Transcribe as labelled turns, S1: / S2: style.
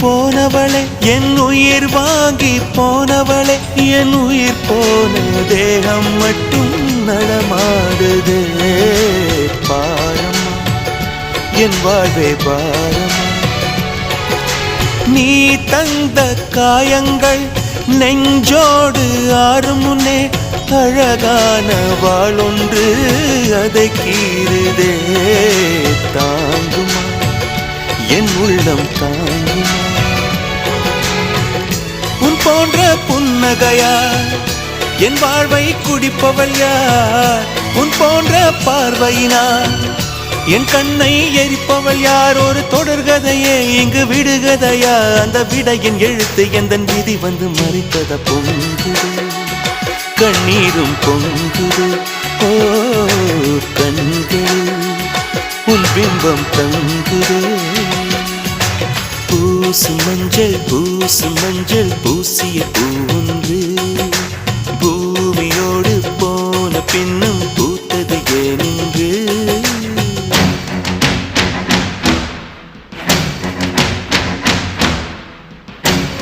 S1: போனவளே என் உயிர் வாங்கி போனவளே என் உயிர் போன தேகம் மட்டும் நடமாடுதே பாரம்மா என் வாழ்வே பாரம்மா நீ தந்த காயங்கள் நெஞ்சோடு ஆறும் முன்னே அழகான வாளொன்று அதை கீறுதே தாங்குமா என் உள்ளம் தாங்குமா உன் போன்ற புன்னகையார் என் வாழ்வை குடிப்பவள் யார் உன் போன்ற பார்வையினார் என் கண்ணை எரிப்பவள் யார் ஒரு தொடர்கதையே இங்கு விடுகதையா அந்த விடையின் எழுத்து எந்தன் விதி வந்து மறித்தத பொங்குது கண்ணீரும் பொங்குது ஓ கண்கள் உன் பிம்பம் தங்குதே பூசு மஞ்சள் பூசிய பூவும்